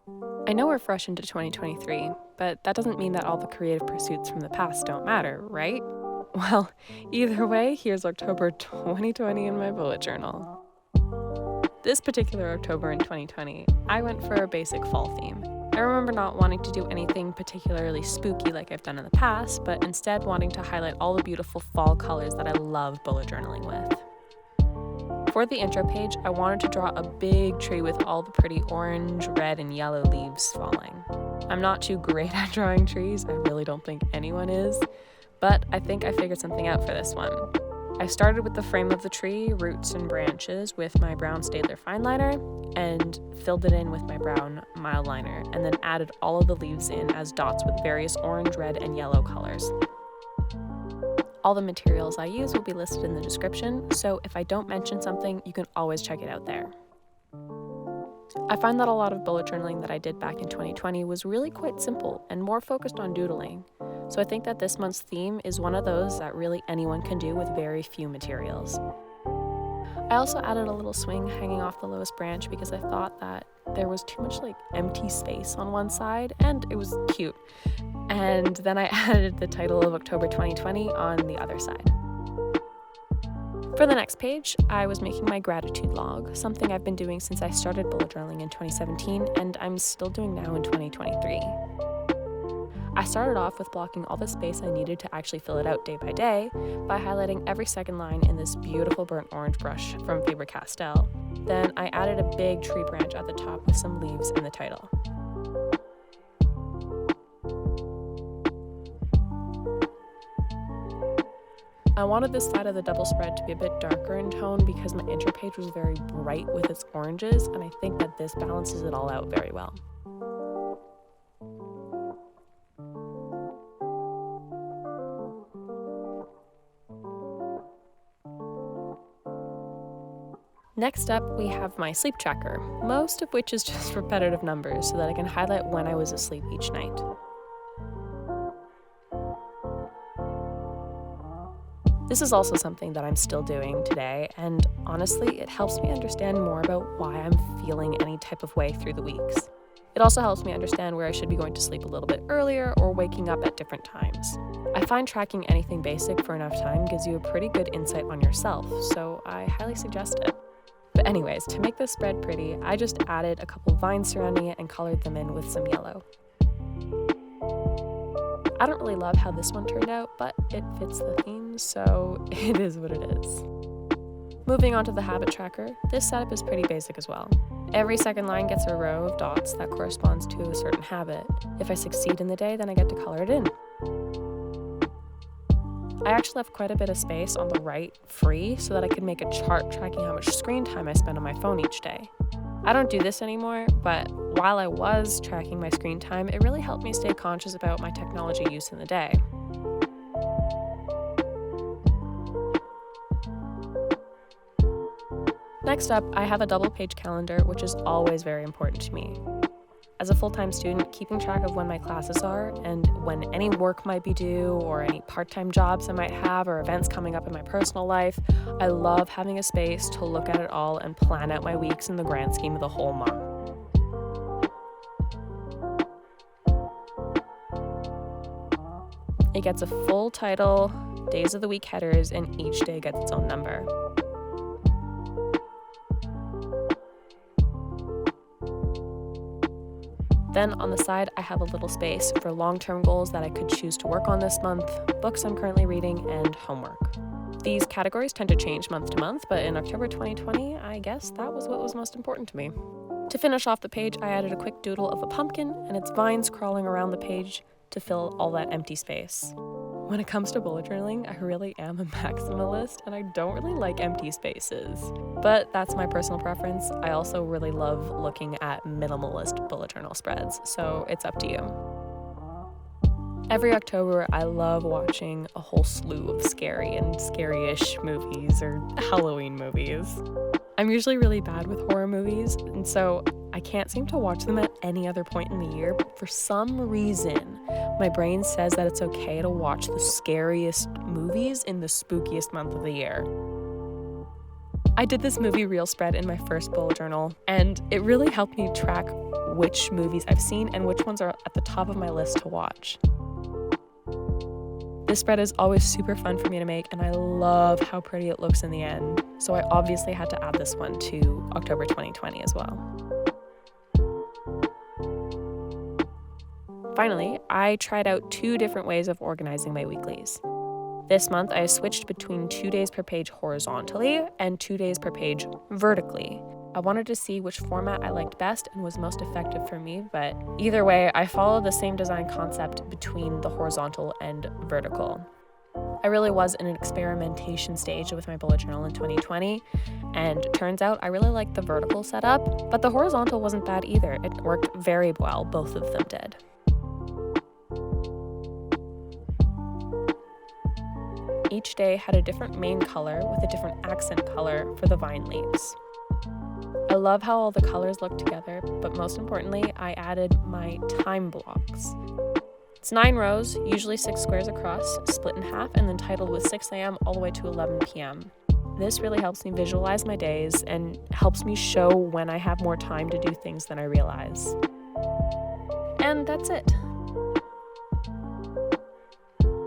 I know we're fresh into 2023, but that doesn't mean that all the creative pursuits from the past don't matter, right? Well, either way, here's October 2020 in my bullet journal. This particular October in 2020, I went for a basic fall theme. I remember not wanting to do anything particularly spooky like I've done in the past, but instead wanting to highlight all the beautiful fall colors that I love bullet journaling with. For the intro page, I wanted to draw a big tree with all the pretty orange, red, and yellow leaves falling. I'm not too great at drawing trees, I really don't think anyone is, but I think I figured something out for this one. I started with the frame of the tree, roots and branches with my brown Staedtler fineliner, and filled it in with my brown Mildliner, and then added all of the leaves in as dots with various orange, red, and yellow colors. All the materials I use will be listed in the description, so if I don't mention something, you can always check it out there. I find that a lot of bullet journaling that I did back in 2020 was really quite simple and more focused on doodling, so I think that this month's theme is one of those that really anyone can do with very few materials. I also added a little swing hanging off the lowest branch because I thought that there was too much empty space on one side, and it was cute. And then I added the title of October 2020 on the other side. For the next page, I was making my gratitude log, something I've been doing since I started bullet journaling in 2017, and I'm still doing now in 2023. I started off with blocking all the space I needed to actually fill it out day by day by highlighting every second line in this beautiful burnt orange brush from Faber-Castell. Then I added a big tree branch at the top with some leaves in the title. I wanted this side of the double spread to be a bit darker in tone because my intro page was very bright with its oranges, and I think that this balances it all out very well. Next up, we have my sleep tracker, most of which is just repetitive numbers so that I can highlight when I was asleep each night. This is also something that I'm still doing today, and honestly, it helps me understand more about why I'm feeling any type of way through the weeks. It also helps me understand where I should be going to sleep a little bit earlier or waking up at different times. I find tracking anything basic for enough time gives you a pretty good insight on yourself, so I highly suggest it. But anyways, to make this spread pretty, I just added a couple vines surrounding it and colored them in with some yellow. I don't really love how this one turned out, but it fits the theme, so it is what it is. Moving on to the habit tracker, this setup is pretty basic as well. Every second line gets a row of dots that corresponds to a certain habit. If I succeed in the day, then I get to color it in. I actually left quite a bit of space on the right free so that I could make a chart tracking how much screen time I spend on my phone each day. I don't do this anymore, but while I was tracking my screen time, it really helped me stay conscious about my technology use in the day. Next up, I have a double-page calendar, which is always very important to me. As a full-time student, keeping track of when my classes are and when any work might be due or any part-time jobs I might have or events coming up in my personal life, I love having a space to look at it all and plan out my weeks in the grand scheme of the whole month. It gets a full title, days of the week headers, and each day gets its own number. Then on the side, I have a little space for long-term goals that I could choose to work on this month, books I'm currently reading, and homework. These categories tend to change month to month, but in October 2020, I guess that was what was most important to me. To finish off the page, I added a quick doodle of a pumpkin and its vines crawling around the page to fill all that empty space. When it comes to bullet journaling, I really am a maximalist and I don't really like empty spaces. But that's my personal preference. I also really love looking at minimalist bullet journal spreads, so it's up to you. Every October, I love watching a whole slew of scary and scary-ish movies or Halloween movies. I'm usually really bad with horror movies, and so I can't seem to watch them at any other point in the year, but for some reason, my brain says that it's okay to watch the scariest movies in the spookiest month of the year. I did this movie reel spread in my first bullet journal, and it really helped me track which movies I've seen and which ones are at the top of my list to watch. This spread is always super fun for me to make, and I love how pretty it looks in the end, so I obviously had to add this one to October 2020 as well. Finally, I tried out 2 different ways of organizing my weeklies. This month, I switched between 2 days per page horizontally and 2 days per page vertically. I wanted to see which format I liked best and was most effective for me, but either way, I followed the same design concept between the horizontal and vertical. I really was in an experimentation stage with my bullet journal in 2020, and turns out I really liked the vertical setup, but the horizontal wasn't bad either. It worked very well, both of them did. Each day had a different main color with a different accent color for the vine leaves. I love how all the colors look together, but most importantly, I added my time blocks. It's 9 rows, usually 6 squares across, split in half, and then titled with 6 a.m. all the way to 11 p.m. This really helps me visualize my days and helps me show when I have more time to do things than I realize. And that's it.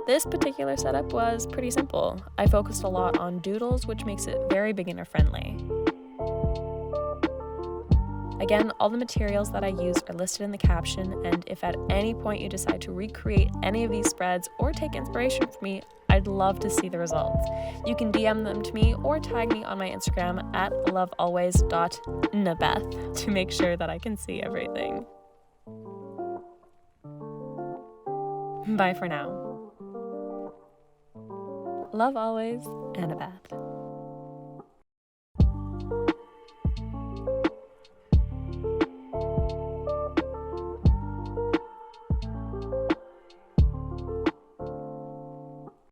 This particular setup was pretty simple. I focused a lot on doodles, which makes it very beginner-friendly. Again, all the materials that I use are listed in the caption, and if at any point you decide to recreate any of these spreads or take inspiration from me, I'd love to see the results. You can DM them to me or tag me on my Instagram at lovealways.nabeth to make sure that I can see everything. Bye for now. Love always, Annabeth.